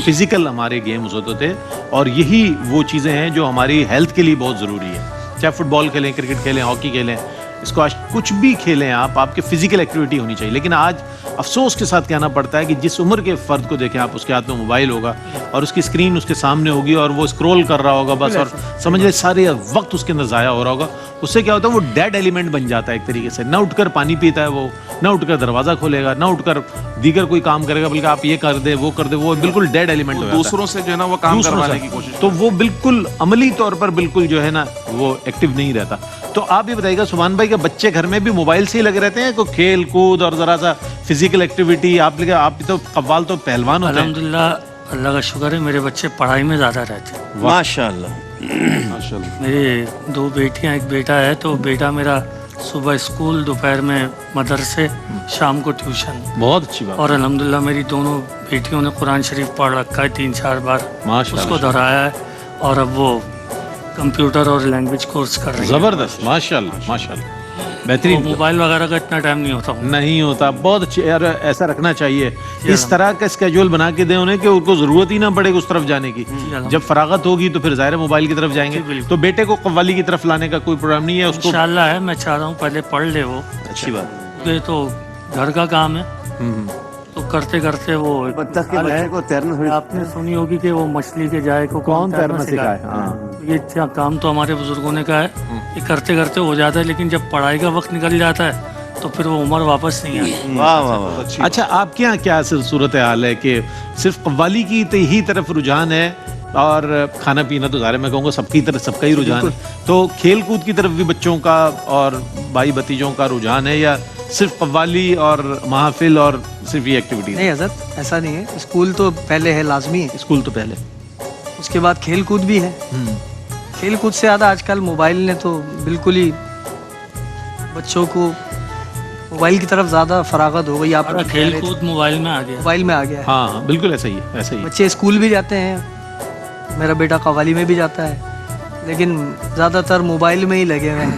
فزیکل ہمارے گیمز ہوتے تھے، اور یہی وہ چیزیں ہیں جو ہماری ہیلتھ کے لیے بہت ضروری ہے. چاہے فٹ بال کھیلیں، کرکٹ کھیلیں، ہاکی کھیلیں، اسکواش، کچھ بھی کھیلیں آپ کی فزیکل ایکٹیویٹی ہونی چاہیے. لیکن آج افسوس کے ساتھ کہنا پڑتا ہے کہ جس عمر کے فرد کو دیکھیں آپ، اس کے ہاتھ میں موبائل ہوگا اور اس کی اسکرین اس کے سامنے ہوگی، اور وہ اسکرول کر رہا ہوگا بس، اور سمجھ لیں سارے وقت اس کے اندر ضائع ہو رہا ہوگا. اس سے کیا ہوتا ہے، وہ ڈیڈ ایلیمنٹ بن جاتا ہے ایک طریقے سے. نہ اٹھ کر پانی پیتا ہے وہ، نہ اٹھ کر دروازہ کھولے گا، نہ اٹھ کر دیگر کوئی کام کرے گا، بلکہ آپ یہ کر دے وہ کر دے، وہ بالکل ڈیڈ ایلیمنٹ ہو جاتا ہے. دوسروں سے جو ہے نا وہ کام کروانے کی کوشش، تو وہ بالکل عملی طور پر بالکل جو ہے نا وہ ایکٹیو نہیں رہتا. تو آپ یہ بتائیے گا سبحان بھائی کہ بچے گھر میں بھی موبائل سے ہی لگے رہتے ہیں، کوئی کھیل کود اور ذرا سا فزیکل ایکٹیویٹی؟ آپ تو قوال تو پہلوان ہوتے ہیں. الحمدللہ اللہ کا شکر ہے، میرے بچے پڑھائی میں زیادہ رہتے ہیں. ماشاءاللہ. میرے 2 بیٹیاں 1 بیٹا ہے. تو بیٹا میرا صبح اسکول، دوپہر میں مدرسے، شام کو ٹیوشن. بہت اچھی بات. اور الحمدللہ میری دونوں بیٹیوں نے قرآن شریف پڑھ رکھا ہے 3-4 بار، اس کو دہرایا ہے. اور اب وہ کمپیوٹر اور لینگویج کورس کر رہی ہیں. زبردست، ماشاءاللہ ماشاءاللہ، بہترین. موبائل وغیرہ کا اتنا ٹائم نہیں ہوتا. نہیں ہوتا. بہت اچھی یار، ایسا رکھنا چاہیے. اس طرح کا اسکیجول بنا کے دیں انہیں کہ ان کو ضرورت ہی نہ پڑے اس طرف جانے کی. جب فراغت ہوگی تو پھر ظاہر موبائل کی طرف جائیں گے. تو بیٹے کو قوالی کی طرف لانے کا کوئی پروگرام نہیں ہے اس کو؟ انشاءاللہ ہے. میں چاہ رہا ہوں پہلے پڑھ لے وہ. اچھی بات. یہ تو گھر کا کام ہے، تو کرتے کرتے وہ آپ نے سنی ہوگی کہ وہ مچھلی کے جائے کو کون تیرنا سکھائے. یہ کام تو ہمارے بزرگوں نے کہا ہے، یہ کرتے کرتے ہو جاتا ہے. لیکن جب پڑھائی کا وقت نکل جاتا ہے تو پھر وہ عمر واپس نہیں آتی. واہ واہ واہ. اچھا آپ کے یہاں کیا صورت حال ہے کہ صرف قوالی کی ہی طرف رجحان ہے، اور کھانا پینا تو ظاہر میں کہوں گا سب کا ہی رجحان ہے، تو کھیل کود کی طرف بھی بچوں کا اور بھائی بھتیجوں کا رجحان ہے، یا صرف قوالی اور محافل اور صرف یہ ایکٹیویٹیز؟ نہیں حضرت ایسا نہیں ہے, اسکول تو پہلے ہے, لازمی ہے, اسکول تو پہلے, اس کے بعد کھیل کود بھی ہے. کھیل کود سے زیادہ آج کل موبائل نے تو بالکل ہی بچوں کو موبائل کی طرف زیادہ فراغت ہو گئی. آپ کھیل کود موبائل میں آ گیا, موبائل میں آ گیا ہے. ہاں ہاں بالکل ایسا ہی ہے, ایسا ہی ہے. بچے اسکول بھی جاتے ہیں, میرا بیٹا قوالی میں بھی جاتا ہے, لیکن زیادہ تر موبائل میں ہی لگے ہوئے ہیں.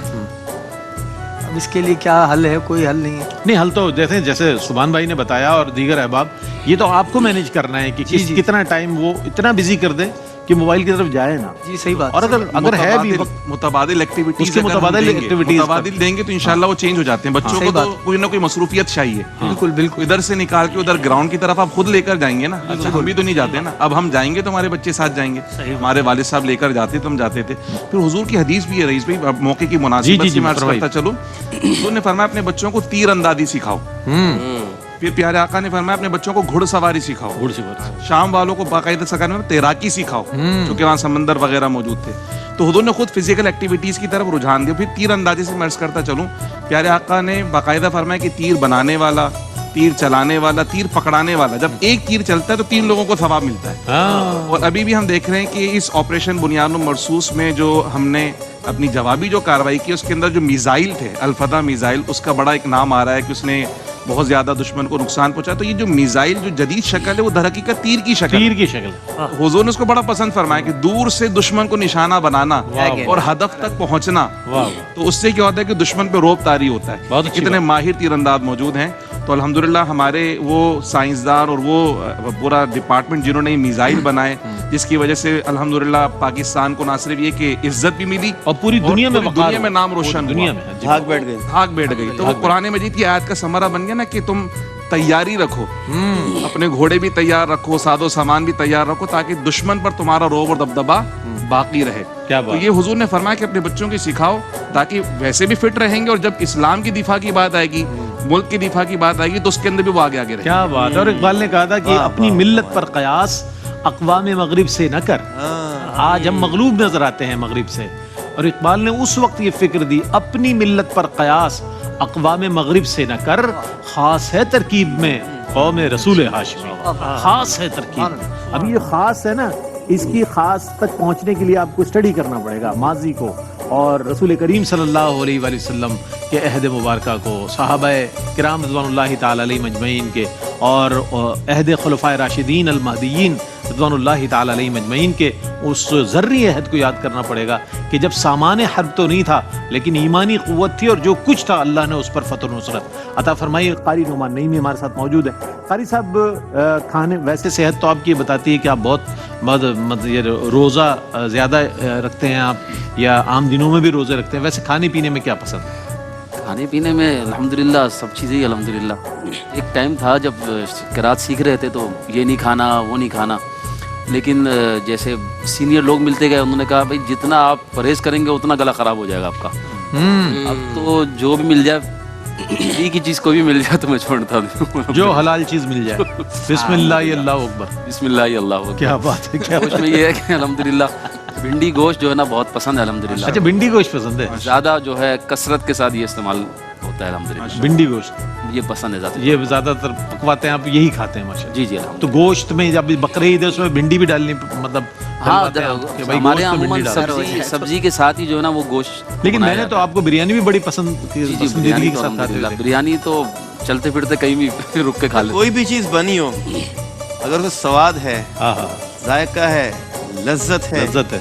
اب اس کے لیے کیا حل ہے؟ کوئی حل نہیں ہے. نہیں, حل تو جیسے سبحان بھائی نے بتایا اور دیگر احباب, یہ تو آپ کو مینیج کرنا ہے کہ کتنا ٹائم وہ اتنا بزی کر دیں کہ موبائل کی طرف جائے نا. جی صحیح بات. اور اگر ہے بھی متبادل ایکٹیویٹیز, اس کے متبادل دیں گے تو انشاءاللہ وہ چینج ہو جاتے ہیں. بچوں کو تو کوئی نہ کوئی مصروفیت چاہیے. بالکل بالکل. ادھر سے نکال کے ادھر گراؤنڈ کی طرف آپ خود لے کر جائیں گے نا. اچھا ہم بھی تو نہیں جاتے نا, اب ہم جائیں گے تو ہمارے بچے ساتھ جائیں گے. ہمارے والد صاحب لے کر جاتے تو ہم جاتے تھے. پھر حضور کی حدیث بھی ہے رئیس بھائی, موقع کی مناسبت سے میں عرض کرتا چلوں. حضور نے فرمایا اپنے بچوں کو تیر اندازی سکھاؤ. پھر پیارے آقا نے فرمایا اپنے بچوں کو گھڑ سواری سکھاؤ. شام والوں کو باقاعدہ سکھانے میں تیراکی سکھاؤ, کیونکہ وہاں سمندر وغیرہ موجود تھے. تو حضور نے خود فزیکل ایکٹیویٹیز کی طرف رجحان دیا. پھر تیر اندازی سے میں عرض کرتا چلوں, پیارے آقا نے باقاعدہ فرمایا کہ تیر بنانے والا, تیر چلانے والا, تیر پکڑانے والا, جب ایک تیر چلتا ہے تو 3 لوگوں کو ثواب ملتا ہے. اور ابھی بھی ہم دیکھ رہے ہیں کہ اس آپریشن بنیاد مرصوص میں جو ہم نے اپنی جوابی جو کارروائی کی, اس کے اندر جو میزائل تھے, الفدا میزائل, اس کا بڑا ایک نام آ رہا ہے کہ اس نے بہت زیادہ دشمن کو نقصان پہنچا. تو یہ جو میزائل جو جدید شکل ہے وہ در حقیقت تیر کی شکل. حضور نے اس کو بڑا پسند فرمایا کہ دور سے دشمن کو نشانہ بنانا اور ہدف تک پہنچنا. تو اس سے کیا ہوتا ہے کہ دشمن پہ روب طاری ہوتا ہے. کتنے ماہر تیر انداز موجود ہیں. تو الحمدللہ ہمارے وہ سائنسدان اور وہ پورا ڈپارٹمنٹ جنہوں نے میزائل بنائے, جس کی وجہ سے الحمدللہ پاکستان کو نہ صرف یہ کہ عزت بھی ملی اور پوری دنیا میں نام روشن دنیا ہوا, میں بھاگ بیٹھ گئی. تو وہ قرآن مجید کی آیت کا ثمرہ بن گیا نا کہ تم تیاری رکھو, اپنے گھوڑے بھی تیار رکھو, ساز و سامان بھی تیار رکھو, تاکہ دشمن پر تمہارا روب اور دبدبا باقی رہے. تو یہ حضور نے فرمایا کہ اپنے بچوں کی سکھاؤ, تاکہ ویسے بھی فٹ رہیں گے, اور جب اسلام کی دفاع کی بات آئے گی, ملک کی دفاع کی بات آئے گی, تو اس کے اندر بھی وہ آگے رہے. کیا بات ہے. اور اقبال نے کہا تھا کہ اپنی ملت پر قیاس اقوام مغرب سے نہ کر. آج ہم مغلوب نظر آتے ہیں مغرب سے, اور اقبال نے اس وقت یہ فکر دی, اپنی ملت پر قیاس اقوام مغرب سے نہ کر, خاص ہے ترکیب میں قوم رسول ہاشمی. خاص ہے ترکیب. اب یہ خاص ہے نا, اس کی خاص تک پہنچنے کے لیے آپ کو اسٹڈی کرنا پڑے گا ماضی کو, اور رسول کریم صلی اللہ علیہ وآلہ وسلم کے عہد مبارکہ کو, صحابہ کرام رضوان اللہ تعالی علیہ مجمعین کے, اور عہد خلفائے راشدین المہدیین رضوان اللہ تعالی علیہ مجمعین کے اس ذری عہد کو یاد کرنا پڑے گا کہ جب سامان حرب تو نہیں تھا, لیکن ایمانی قوت تھی, اور جو کچھ تھا اللہ نے اس پر فتح و نصرت عطا فرمائی. قاری نعمان نعیمی ہمارے ساتھ موجود ہے. قاری صاحب, کھانے ویسے صحت تو آپ کی بتاتی ہے کہ آپ بہت روزہ زیادہ رکھتے ہیں آپ, یا عام دنوں میں بھی روزے رکھتے ہیں, ویسے کھانے پینے میں کیا پسند ہے؟ کھانے پینے میں الحمدللہ سب چیزیں ہی الحمدللہ. ایک ٹائم تھا جب قرات سیکھ رہے تھے تو یہ نہیں کھانا وہ نہیں کھانا, لیکن جیسے سینئر لوگ ملتے گئے, انہوں نے کہا بھائی جتنا آپ پرہیز کریں گے اتنا گلا خراب ہو جائے گا آپ کا. اب تو جو بھی مل جائے, ایک ہی چیز کو بھی مل جائے تو میں چھوڑتا ہوں, جو حلال چیز مل جائے. بسم اللہ اللہ اکبر, بسم اللہ اللہ اکبر. کیا بات ہے. کیا گوشت میں یہ ہے کہ الحمدللہ بھنڈی گوشت جو ہے نا بہت پسند ہے الحمدللہ. اچھا, بھنڈی گوشت پسند ہے. زیادہ جو ہے کثرت کے ساتھ یہ استعمال ہوتا ہے الحمدللہ. بھنڈی گوشت یہ پسند ہے زیادہ, یہ زیادہ تر پکواتے ہیں آپ یہی کھاتے ہیں ماشاءاللہ. جی جی. تو گوشت میں جب بکرے عید ہے اس میں بھنڈی بھی ڈالنی, مطلب ہمارے یہاں عموماً سبزی کے ساتھ ہی جو ہے نا وہ گوشت. لیکن میں نے تو آپ کو بریانی بھی بڑی پسندیدگی کے ساتھ کھاتے ہیں. بریانی تو چلتے پھرتے کہیں بھی رک کے کھا لیتے. کوئی بھی چیز بنی ہو, اگر اس سواد ہے, ذائقہ ہے, لذت ہے,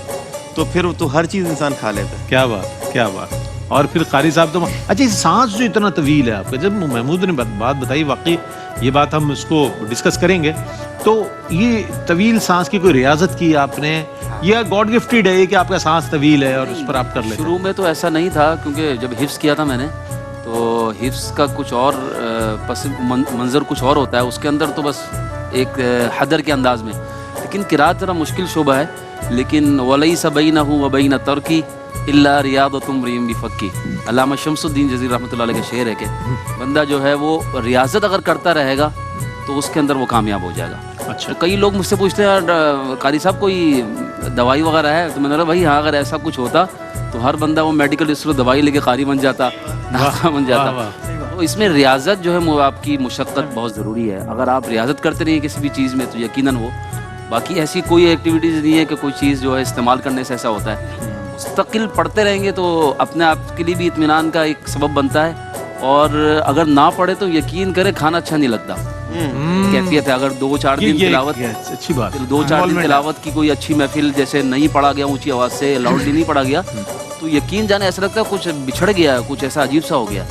تو پھر تو ہر چیز انسان کھا لیتا ہے. کیا بات, کیا بات. اور پھر قاری صاحب تو اچھا, سانس جو اتنا طویل ہے آپ کا, جب محمود نے بات بتائی, واقعی یہ بات ہم اس کو ڈسکس کریں گے, تو یہ طویل سانس کی کوئی ریاضت کی آپ نے, یا گاڈ گفٹیڈ ہے کہ آپ کا سانس طویل ہے اور اس پر آپ کر لیتے؟ شروع میں تو ایسا نہیں تھا, کیونکہ جب حفظ کیا تھا میں نے تو حفظ کا کچھ اور پس منظر کچھ اور ہوتا ہے, اس کے اندر تو بس ایک حدر کے انداز میں. لیکن قرات ذرا مشکل شعبہ ہے, لیکن وَلَيْسَ بَيْنَهُ وَبَيْنَ تَرْكِ إِلَّا رِيَاضَةٌ امْرِئٍ بِفَكِّ. علامہ شمس الدین جزیر رحمۃ اللہ علیہ کا شعر ہے کہ بندہ جو ہے وہ ریاضت اگر کرتا رہے گا تو اس کے اندر وہ کامیاب ہو جائے گا. اچھا. تو کئی لوگ مجھ سے پوچھتے ہیں قاری صاحب کوئی دوائی وغیرہ ہے, تو میں نے کہا بھائی ہاں, اگر ایسا کچھ ہوتا تو ہر بندہ وہ میڈیکل اسٹور دوائی لے کے قاری بن جاتا, ناقہ بن جاتا. اس میں ریاضت جو ہے وہ آپ کی مشقت بہت ضروری ہے. اگر آپ ریاضت کرتے رہیے کسی بھی چیز میں تو یقیناً وہ باقی ایسی کوئی ایکٹیویٹیز نہیں ہے کہ کوئی چیز جو ہے استعمال کرنے سے ایسا ہوتا ہے. مستقل پڑھتے رہیں گے تو اپنے آپ کے لیے بھی اطمینان کا ایک سبب بنتا ہے, اور اگر نہ پڑھے تو یقین کرے کھانا اچھا نہیں لگتا. کیفیت ہے. اگر 2-4 دن تلاوت, اچھی بات, 2-4 دن تلاوت کی کوئی اچھی محفل جیسے نہیں پڑھا گیا اونچی آواز سے, لاؤڈلی نہیں پڑھا گیا, تو یقین جانے ایسا لگتا ہے کچھ بچھڑ گیا, کچھ ایسا عجیب سا ہو گیا.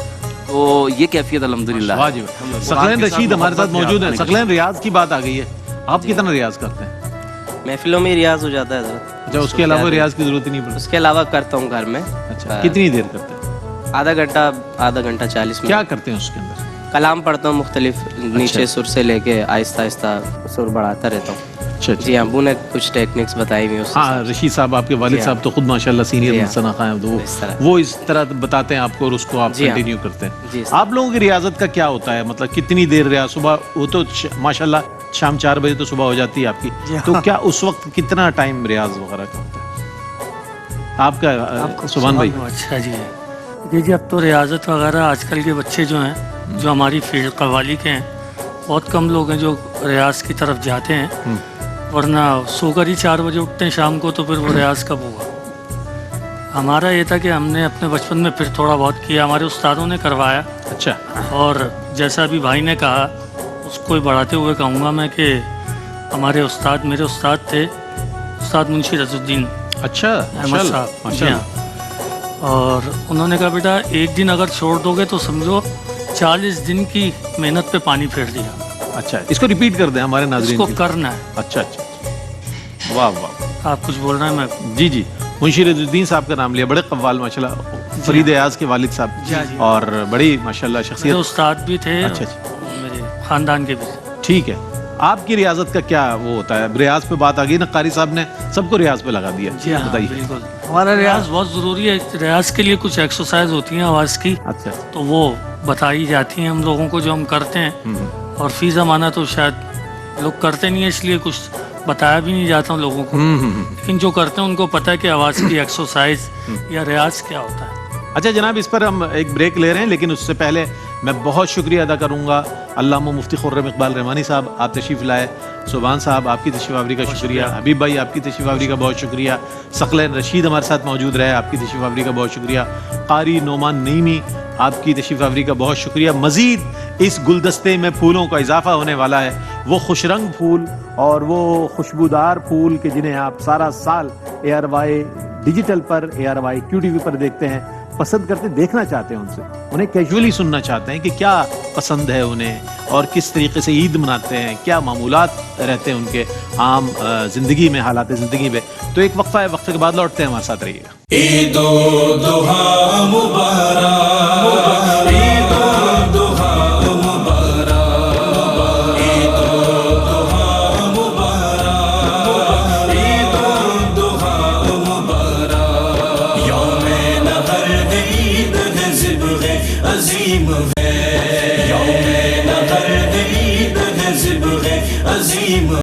تو یہ کیفیت الحمدللہ. واجب. ثقلین رشید ہمارے ساتھ موجود ہیں. ثقلین, ریاض کی بات آ گئی ہے, آپ کتنا ریاض کرتے ہیں؟ محفلوں میں ریاض ہو جاتا ہے حضرت. اچھا, اس کے علاوہ ریاض کی ضرورت ہی نہیں پڑتی؟ اس کے علاوہ کرتا ہوں گھر میں. اچھا, کتنی دیر کرتے ہیں؟ آدھا گھنٹہ 40 منٹ. کیا کرتے ہیں اس کے اندر؟ کلام پڑھتا ہوں مختلف, نیچے سر سے لے کے آہستہ آہستہ سر بڑھاتا رہتا ہوں. اچھا, جی ابو نے کچھ ٹیکنکس بتائی ہوئی. ہاں, رشید صاحب آپ کے والد صاحب تو خود ماشاءاللہ سینئر مصنف ہیں, وہ اس طرح بتاتے ہیں آپ کو اور اس کو آپ کنٹینیو کرتے ہیں. آپ لوگوں کی ریاضت کا کیا ہوتا ہے, مطلب کتنی دیر ریاض؟ صبح وہ تو ماشاءاللہ شام 4 بجے تو صبح ہو جاتی ہے آپ کی, تو کیا اس وقت کتنا ٹائم ریاض وغیرہ کا ہوتا ہے آپ کا سبحان بھائی؟ اچھا جی, دیکھیے اب تو ریاضت وغیرہ آج کل کے بچے جو ہیں, جو ہماری فیلڈ قوالی کے ہیں, بہت کم لوگ ہیں جو ریاض کی طرف جاتے ہیں, ورنہ سو کر ہی 4 بجے اٹھتے ہیں شام کو, تو پھر وہ ریاض کب ہوگا. ہمارا یہ تھا کہ ہم نے اپنے بچپن میں پھر تھوڑا بہت کیا, ہمارے استادوں نے کروایا. اچھا, اور جیسا ابھی بھائی نے کہا, اس کو بڑھاتے ہوئے کہوں گا میں کہ ہمارے استاد, میرے استاد تھے استاد منشی رضی الدین اچھا احمد صاحب. جی ہاں, اور انہوں نے کہا بیٹا ایک دن اگر چھوڑ دو گے تو سمجھو 40 دن کی محنت پہ پانی پھیر دیا. اچھا, اس کو ریپیٹ کر دیں ہمارے ناظرین اس کو کرنا ہے. اچھا اچھا, واہ واہ. آپ کچھ بول رہے ہیں؟ میں جی جی, منشی رضی الدین صاحب کا نام لیا, بڑے قوال ماشاءاللہ, فرید ایاز کے والد صاحب, اور بڑی ماشاءاللہ شخصیت, استاد بھی تھے. اچھا, میرے خاندان کے بھی. ٹھیک ہے. آپ کی ریاضت کا کیا وہ ہوتا ہے؟ ریاض پہ بات آ گئی نا, قاری صاحب نے سب کو ریاض پہ لگا دیا. جی ہاں بتائیے. بالکل, ہمارا ریاض بہت ضروری ہے. ریاض کے لیے کچھ ایکسرسائز ہوتی ہیں آواز کی, اچھا, تو وہ بتائی جاتی ہیں ہم لوگوں کو, جو ہم کرتے ہیں. اور فی زمانہ تو شاید لوگ کرتے نہیں ہیں, اس لیے کچھ بتایا بھی نہیں جاتا ہوں لوگوں کو, لیکن جو کرتے ہیں ان کو پتہ ہے کہ آواز کی ایکسرسائز یا ریاض کیا ہوتا ہے. اچھا جناب, اس پر ہم ایک بریک لے رہے ہیں, لیکن اس سے پہلے میں بہت شکریہ ادا کروں گا علامہ مفتی خرم اقبال رحمانی صاحب, آپ تشریف لائے. سبحان صاحب آپ کی تشریف آوری کا شکریہ. حبیب بھائی آپ کی تشریف آوری کا بہت شکریہ. ثقلین رشید ہمارے ساتھ موجود رہے, آپ کی تشریف آوری کا بہت شکریہ. قاری نعمان نعیمی آپ کی تشریف آوری کا بہت شکریہ. مزید اس گلدستے میں پھولوں کا اضافہ ہونے والا ہے, وہ خوش رنگ پھول اور وہ خوشبودار پھول کہ جنہیں آپ سارا سال ARY ڈیجیٹل پر, ARY QTV پر دیکھتے ہیں, پسند کرتے, دیکھنا چاہتے ہیں, ان سے انہیں کیجولی سننا چاہتے ہیں کہ کیا پسند ہے انہیں, اور کس طریقے سے عید مناتے ہیں, کیا معمولات رہتے ہیں ان کے عام زندگی میں, حالات زندگی میں. تو ایک وقفہ ہے, وقفے کے بعد لوٹتے ہیں, ہمارے ساتھ رہیے گا. عید الضحیٰ مبارک, عید الضحیٰ مبارک, عید الضحیٰ مبارک, عید الضحیٰ مبارک. یوم نحر ہے, عید ہے, ذبح عظیم ہے. یوم نحر ہے, عید ہے, ذبح عظیم